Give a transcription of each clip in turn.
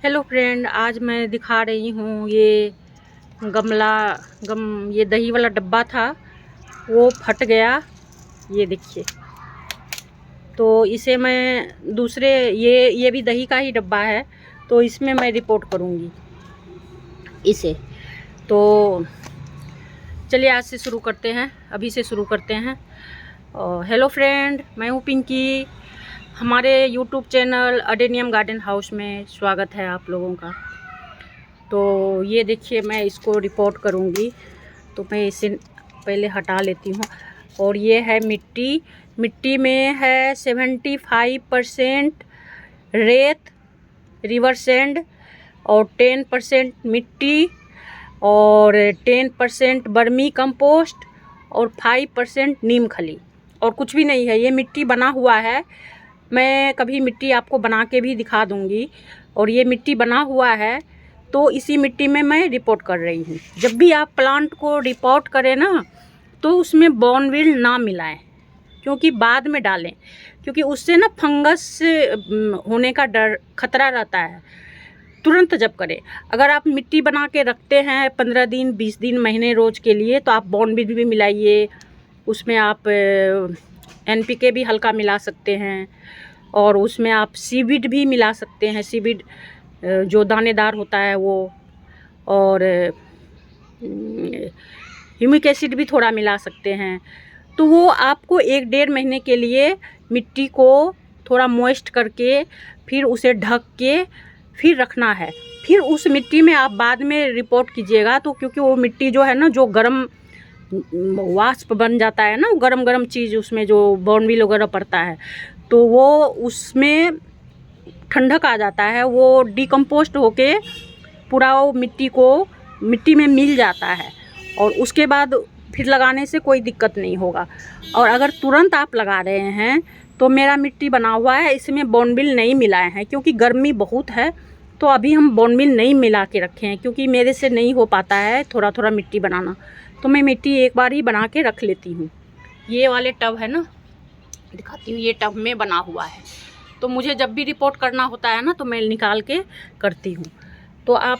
Hello friend, आज मैं दिखा रही हूँ ये ये दही वाला डब्बा था, वो फट गया। ये देखिए। तो इसे मैं दूसरे ये भी दही का ही डब्बा है, तो इसमें मैं रिपोर्ट करूँगी इसे। तो चलिए आज से शुरू करते हैं, अभी से शुरू करते हैं। हेलो फ्रेंड, मैं हूँ पिंकी। हमारे YouTube channel adenium garden house में स्वागत है आप लोगों का। तो ये देखिए, मैं इसको रिपोर्ट करूँगी, तो मैं इसे पहले हटा लेती हूँ। और ये है मिट्टी में है 75% रेत, रिवर सैंड, और 10% मिट्टी, और 10% बर्मी कंपोस्ट, और 5% नीम खली, और कुछ भी नहीं है। ये मिट्टी बना हुआ है, मैं कभी मिट्टी आपको बना के भी दिखा दूँगी। और ये मिट्टी बना हुआ है, तो इसी मिट्टी में मैं रिपोर्ट कर रही हूँ। जब भी आप प्लांट को रिपोर्ट करें ना, तो उसमें बोर्नविल ना मिलाएं, क्योंकि बाद में डालें, क्योंकि उससे ना फंगस होने का खतरा रहता है। तुरंत जब करें, अगर आप मिट्टी बना के रखते हैं 15 दिन, 20 दिन, महीने, रोज के लिए, तो आप बोर्नविल भी मिलाइए। उसमें आप NPK भी हल्का मिला सकते हैं, और उसमें आप सीविड भी मिला सकते हैं। सीविड जो दानेदार होता है वो, और ह्यूमिक एसिड भी थोड़ा मिला सकते हैं। तो वो आपको 1-1.5 महीने के लिए मिट्टी को थोड़ा मॉइस्ट करके, फिर उसे ढक के फिर रखना है। फिर उस मिट्टी में आप बाद में रिपोर्ट कीजिएगा, तो क्योंकि वो मिट्टी जो है ना, जो गर्म वाष्प बन जाता है ना, गरम चीज़, उसमें जो बोर्नविल वगैरह पड़ता है, तो वो उसमें ठंडक आ जाता है, वो डिकम्पोस्ट होके पूरा वो मिट्टी में मिल जाता है। और उसके बाद फिर लगाने से कोई दिक्कत नहीं होगा। और अगर तुरंत आप लगा रहे हैं, तो मेरा मिट्टी बना हुआ है, इसमें बोर्नविल नहीं मिलाए हैं, क्योंकि गर्मी बहुत है, तो अभी हम बोर्नविल नहीं मिला के रखे हैं, क्योंकि मेरे से नहीं हो पाता है थोड़ा थोड़ा मिट्टी बनाना। तो मैं मिट्टी एक बार ही बना के रख लेती हूँ। ये वाले टब है ना, दिखाती हूँ, ये टब में बना हुआ है। तो मुझे जब भी रिपोर्ट करना होता है ना, तो मैं निकाल के करती हूँ। तो आप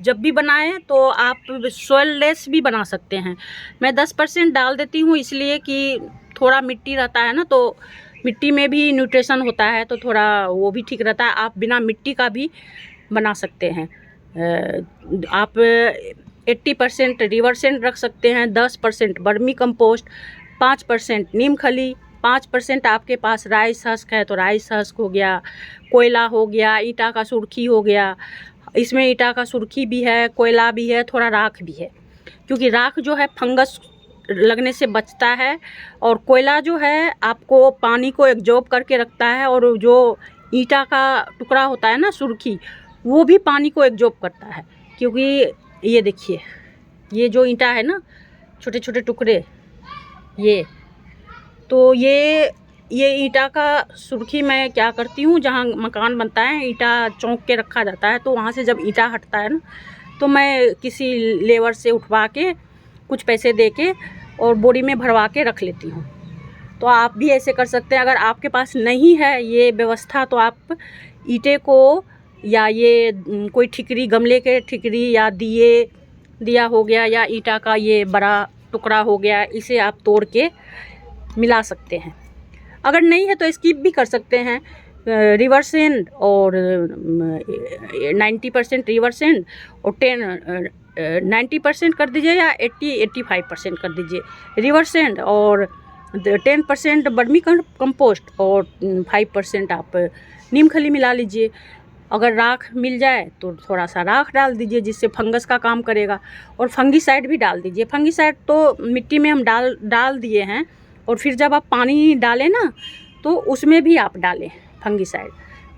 जब भी बनाएं, तो आप सॉइल लेस भी बना सकते हैं। मैं 10% डाल देती हूँ, इसलिए कि थोड़ा मिट्टी रहता है ना, तो मिट्टी में भी न्यूट्रिशन होता है, तो थोड़ा वो भी ठीक रहता है। आप बिना मिट्टी का भी बना सकते हैं। आप 80% रिवर सैंड रख सकते हैं, 10% बर्मी कंपोस्ट, 5% नीम खली, 5% आपके पास राइस हस्क है, तो राइस हस्क हो गया, कोयला हो गया, ईटा का सुर्खी हो गया। इसमें ईटा का सुर्खी भी है, कोयला भी है, थोड़ा राख भी है, क्योंकि राख जो है फंगस लगने से बचता है, और कोयला जो है आपको पानी को एब्जॉर्ब करके रखता है, और जो ईटा का टुकड़ा होता है ना, सुर्खी, वो भी पानी को एब्जॉर्ब करता है। क्योंकि ये देखिए, ये जो ईटा है ना, छोटे छोटे टुकड़े, ये तो ये ईटा का सुर्खी मैं क्या करती हूँ, जहाँ मकान बनता है, ईटा चौंक के रखा जाता है, तो वहाँ से जब ईटा हटता है ना, तो मैं किसी लेबर से उठवा के, कुछ पैसे दे के, और बोरी में भरवा के रख लेती हूँ। तो आप भी ऐसे कर सकते हैं। अगर आपके पास नहीं है ये व्यवस्था, तो आप ईंटे को, या ये कोई ठिकरी, गमले के ठिकरी, या दिया हो गया, या ईटा का ये बड़ा टुकड़ा हो गया, इसे आप तोड़ के मिला सकते हैं। अगर नहीं है तो स्किप भी कर सकते हैं। रिवर सैंड और 90% रिवर सैंड, और 90% कर दीजिए, या 85% कर दीजिए रिवर सैंड, और 10% बर्मी कंपोस्ट, और 5% आप नीम खली मिला लीजिए। अगर राख मिल जाए तो थोड़ा सा राख डाल दीजिए, जिससे फंगस का काम करेगा। और फंगीसाइड भी डाल दीजिए। फंगीसाइड तो मिट्टी में हम डाल दिए हैं, और फिर जब आप पानी डालें ना, तो उसमें भी आप डालें फंगीसाइड।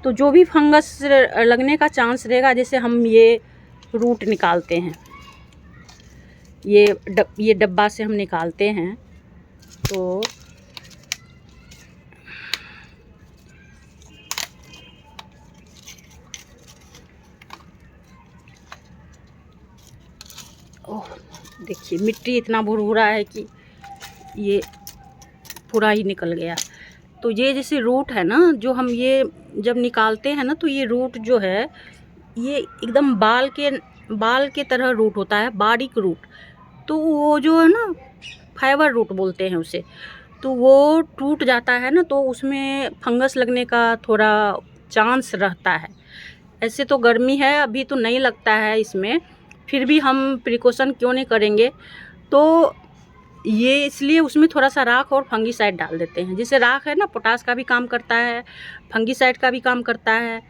तो जो भी फंगस लगने का चांस रहेगा, जैसे हम ये रूट निकालते हैं, ये डब्बा से हम निकालते हैं, तो ओह देखिए, मिट्टी इतना भुरभुरा है कि ये पूरा ही निकल गया। तो ये जैसे रूट है ना, जो हम ये जब निकालते हैं ना, तो ये रूट जो है ये एकदम बाल के तरह रूट होता है, बारीक रूट। तो वो जो है ना फाइबर रूट बोलते हैं उसे, तो वो टूट जाता है ना, तो उसमें फंगस लगने का थोड़ा चांस रहता है। ऐसे तो गर्मी है, अभी तो नहीं लगता है इसमें, फिर भी हम प्रिकॉशन क्यों नहीं करेंगे, तो ये इसलिए उसमें थोड़ा सा राख और फंगीसाइड डाल देते हैं। जैसे राख है ना, पोटास का भी काम करता है, फंगीसाइड का भी काम करता है।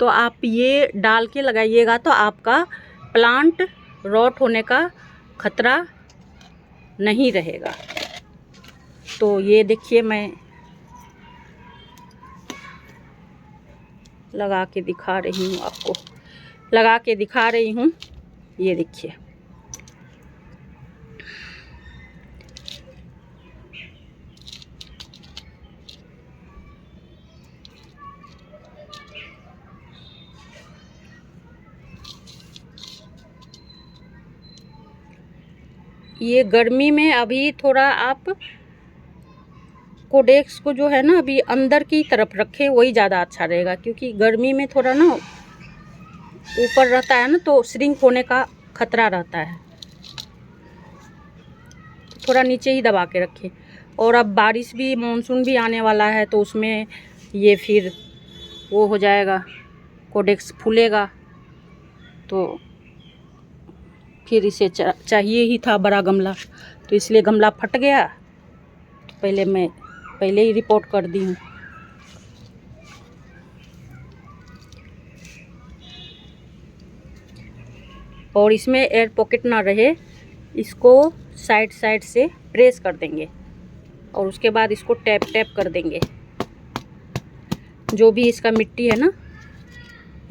तो आप ये डाल के लगाइएगा तो आपका प्लांट रॉट होने का खतरा नहीं रहेगा। तो ये देखिए, मैं लगा के दिखा रही हूँ आपको, लगा के दिखा रही हूँ। ये देखिए, ये गर्मी में अभी थोड़ा आप कोडेक्स को जो है ना अभी अंदर की तरफ रखें, वही ज़्यादा अच्छा रहेगा, क्योंकि गर्मी में थोड़ा ना ऊपर रहता है ना, तो श्रिंक होने का खतरा रहता है। थोड़ा नीचे ही दबा के रखें। और अब बारिश भी, मानसून भी आने वाला है, तो उसमें ये फिर वो हो जाएगा, कोडेक्स फूलेगा, तो फिर इसे चाहिए ही था बड़ा गमला, तो इसलिए गमला फट गया। तो पहले ही रिपोर्ट कर दी हूँ। और इसमें एयर पॉकेट ना रहे, इसको साइड से प्रेस कर देंगे और उसके बाद इसको टैप कर देंगे। जो भी इसका मिट्टी है ना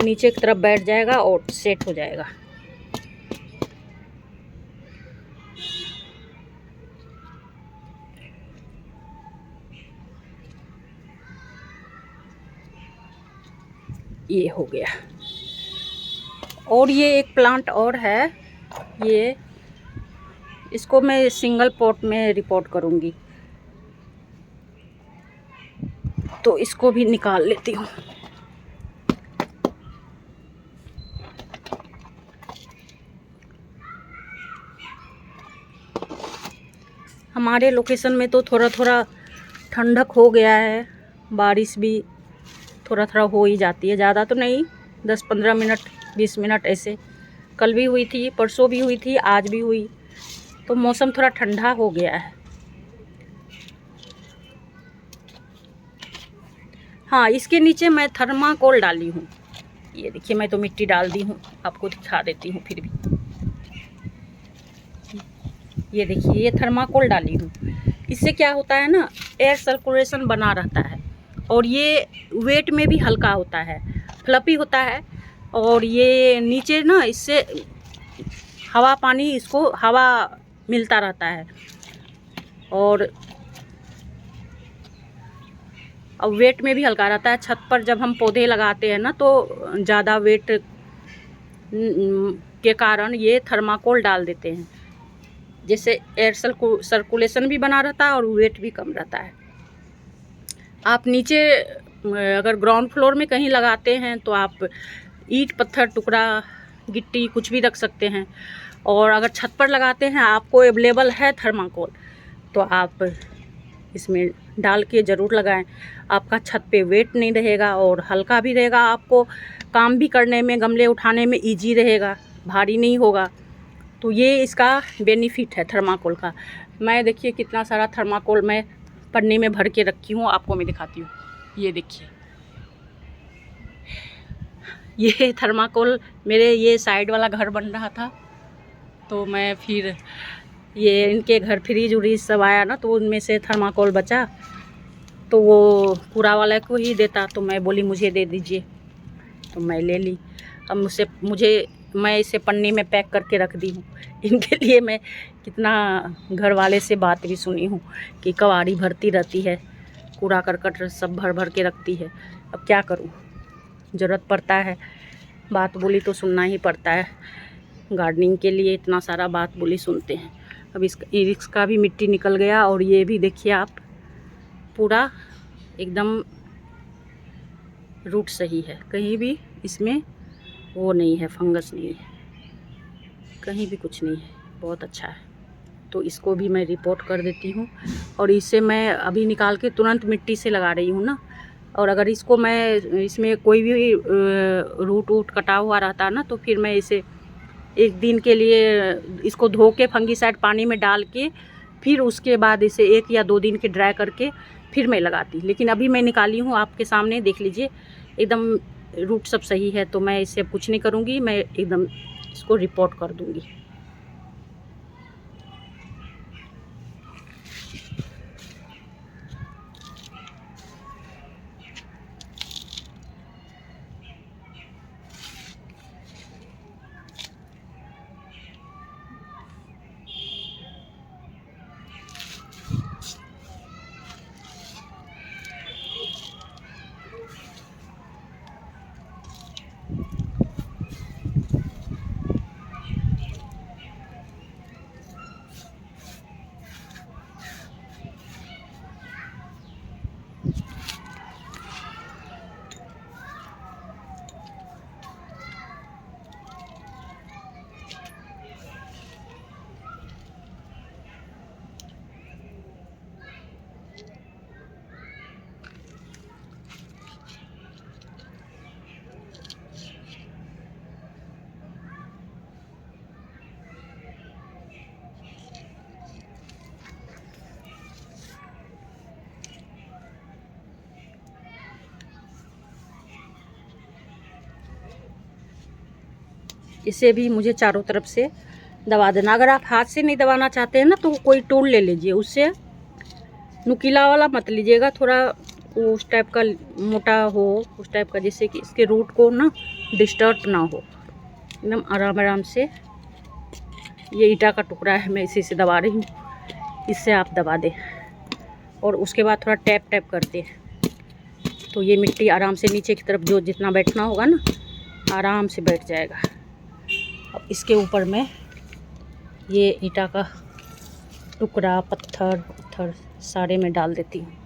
नीचे की तरफ बैठ जाएगा और सेट हो जाएगा। ये हो गया। और ये एक प्लांट और है, ये इसको मैं सिंगल पॉट में रिपोर्ट करूँगी, तो इसको भी निकाल लेती हूँ। हमारे लोकेशन में तो थोड़ा थोड़ा ठंडक हो गया है, बारिश भी थोड़ा थोड़ा हो ही जाती है, ज़्यादा तो नहीं, 10-15 मिनट 20 मिनट ऐसे। कल भी हुई थी, परसों भी हुई थी, आज भी हुई, तो मौसम थोड़ा ठंडा हो गया है। हाँ, इसके नीचे मैं थर्माकोल डाली हूँ। ये देखिए, मैं तो मिट्टी डाल दी हूँ, आपको दिखा देती हूँ फिर भी। ये देखिए, ये थर्माकोल डाली हूँ। इससे क्या होता है ना, एयर सर्कुलेशन बना रहता है, और ये वेट में भी हल्का होता है, फ्लफी होता है। और ये नीचे ना, इससे हवा पानी, इसको हवा मिलता रहता है। और अब वेट में भी हल्का रहता है। छत पर जब हम पौधे लगाते हैं ना, तो ज़्यादा वेट के कारण ये थर्माकोल डाल देते हैं, जिससे एयर सर्कुलेशन भी बना रहता है और वेट भी कम रहता है। आप नीचे अगर ग्राउंड फ्लोर में कहीं लगाते हैं तो आप ईंट पत्थर टुकड़ा गिट्टी कुछ भी रख सकते हैं। और अगर छत पर लगाते हैं, आपको अवेलेबल है थर्माकोल, तो आप इसमें डाल के ज़रूर लगाएं। आपका छत पे वेट नहीं रहेगा और हल्का भी रहेगा, आपको काम भी करने में, गमले उठाने में इजी रहेगा, भारी नहीं होगा। तो ये इसका बेनिफिट है थर्माकोल का। मैं देखिए कितना सारा थर्माकोल मैं पन्नी में भर के रखी हूँ, आपको मैं दिखाती हूँ। ये देखिए, ये थर्माकोल मेरे ये साइड वाला घर बन रहा था, तो मैं फिर ये इनके घर फ्रीज उरीज सब आया ना, तो उनमें से थर्माकोल बचा, तो वो पूरा वाला को ही देता, तो मैं बोली मुझे दे दीजिए, तो मैं ले ली। अब मैं इसे पन्नी में पैक करके रख दी हूँ। इनके लिए मैं कितना घर वाले से बात भी सुनी हूँ कि कबाड़ी भरती रहती है, कूड़ा करकट सब भर के रखती है। अब क्या करूँ, ज़रूरत पड़ता है, बात बोली तो सुनना ही पड़ता है। गार्डनिंग के लिए इतना सारा बात बोली सुनते हैं। अब इसका भी मिट्टी निकल गया, और ये भी देखिए आप पूरा एकदम रूट सही है, कहीं भी इसमें वो नहीं है, फंगस नहीं है, कहीं भी कुछ नहीं है, बहुत अच्छा है। तो इसको भी मैं रिपोर्ट कर देती हूँ और इसे मैं अभी निकाल के तुरंत मिट्टी से लगा रही हूँ ना। और अगर इसको मैं इसमें कोई भी रूट वूट कटा हुआ रहता ना तो फिर मैं इसे एक दिन के लिए इसको धो के फंगीसाइड पानी में डाल के फिर उसके बाद इसे 1 या 2 दिन के ड्राई करके फिर मैं लगाती। लेकिन अभी मैं निकाली हूँ, आपके सामने देख लीजिए, एकदम रूट सब सही है। तो मैं इससे अब कुछ नहीं करूँगी, मैं एकदम इसको रिपोर्ट कर दूँगी। इसे भी मुझे चारों तरफ से दबा देना। अगर आप हाथ से नहीं दबाना चाहते हैं ना तो कोई टूल ले लीजिए, उससे नुकीला वाला मत लीजिएगा, थोड़ा उस टाइप का मोटा हो, उस टाइप का, जिससे कि इसके रूट को ना डिस्टर्ब ना हो। एकदम आराम आराम से, ये ईटा का टुकड़ा है, मैं इसी से दबा रही हूँ, इससे आप दबा दें और उसके बाद थोड़ा टैप टैप करते हैं तो ये मिट्टी आराम से नीचे की तरफ जो जितना बैठना होगा ना आराम से बैठ जाएगा। अब इसके ऊपर मैं ये ईटा का टुकड़ा, पत्थर सारे में डाल देती हूँ।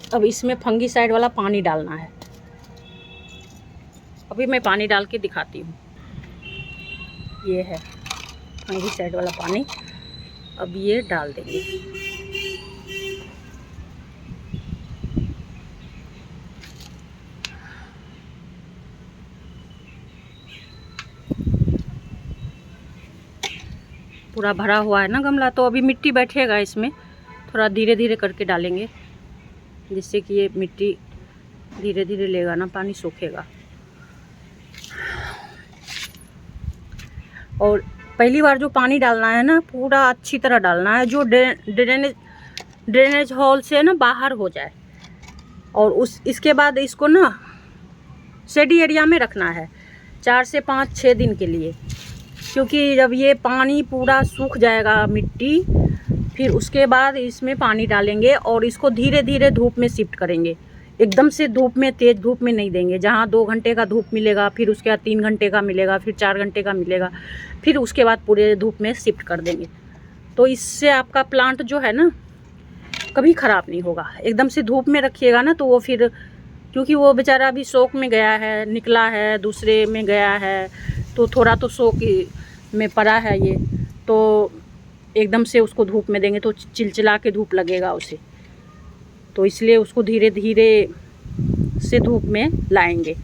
अब इसमें फंगीसाइड वाला पानी डालना है। अभी मैं पानी डाल के दिखाती हूँ। ये है फंगीसाइड वाला पानी, अब ये डाल देंगे। पूरा भरा हुआ है ना गमला, तो अभी मिट्टी बैठेगा इसमें, थोड़ा धीरे धीरे करके डालेंगे जिससे कि ये मिट्टी धीरे धीरे लेगा ना, पानी सूखेगा। और पहली बार जो पानी डालना है ना पूरा अच्छी तरह डालना है, जो ड्रेनेज हॉल से ना बाहर हो जाए। और इसके बाद इसको ना शेडी एरिया में रखना है 4 से 5-6 दिन के लिए, क्योंकि जब ये पानी पूरा सूख जाएगा मिट्टी, फिर उसके बाद इसमें पानी डालेंगे और इसको धीरे धीरे धूप में शिफ्ट करेंगे। एकदम से धूप में, तेज़ धूप में नहीं देंगे। जहाँ 2 घंटे का धूप मिलेगा, फिर उसके बाद 3 घंटे का मिलेगा, फिर 4 घंटे का मिलेगा, फिर उसके बाद पूरे धूप में शिफ्ट कर देंगे। तो इससे आपका प्लांट जो है ना कभी ख़राब नहीं होगा। एकदम से धूप में रखिएगा ना तो वो फिर, क्योंकि वो बेचारा अभी शौक में गया है, निकला है, दूसरे में गया है, तो थोड़ा तो शौक में पड़ा है ये, तो एकदम से उसको धूप में देंगे तो चिलचिला के धूप लगेगा उसे। तो इसलिए उसको धीरे धीरे से धूप में लाएंगे।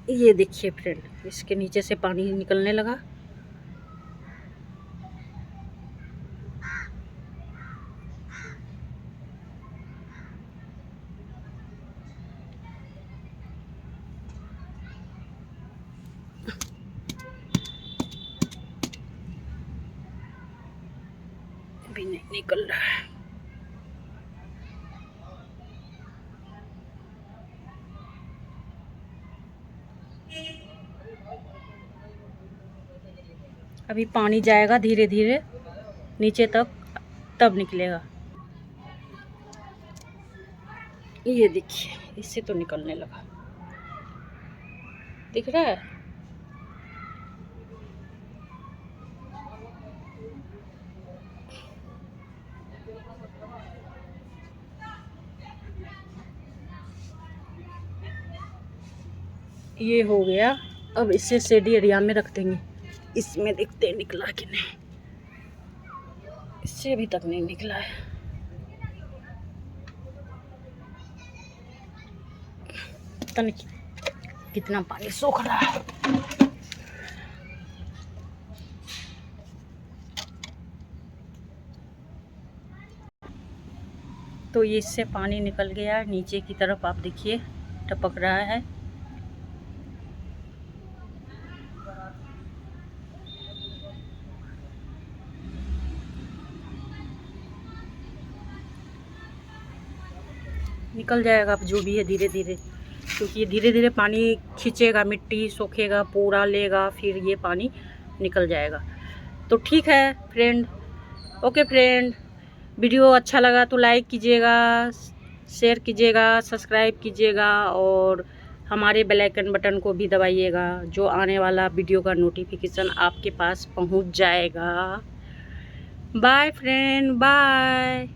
ये देखिए फ्रेंड, इसके नीचे से पानी निकलने लगा। अभी नहीं निकल रहा है। अभी पानी जाएगा धीरे धीरे नीचे तक, तब निकलेगा। ये देखिए, इससे तो निकलने लगा, दिख रहा है। ये हो गया। अब इसे शेडी एरिया में रख देंगे। इसमें देखते हैं निकला कि नहीं। इससे अभी तक नहीं निकला है। पता नहीं कितना पानी सोख रहा है। तो ये इससे पानी निकल गया नीचे की तरफ, आप देखिए टपक रहा है। निकल जाएगा अब जो भी है धीरे धीरे, क्योंकि ये धीरे धीरे पानी खींचेगा, मिट्टी सोखेगा, पूरा लेगा, फिर ये पानी निकल जाएगा। तो ठीक है फ्रेंड। ओके फ्रेंड, वीडियो अच्छा लगा तो लाइक कीजिएगा, शेयर कीजिएगा, सब्सक्राइब कीजिएगा और हमारे बेल आइकन बटन को भी दबाइएगा। जो आने वाला वीडियो का नोटिफिकेशन आपके पास पहुंच जाएगा। Bye friend, bye.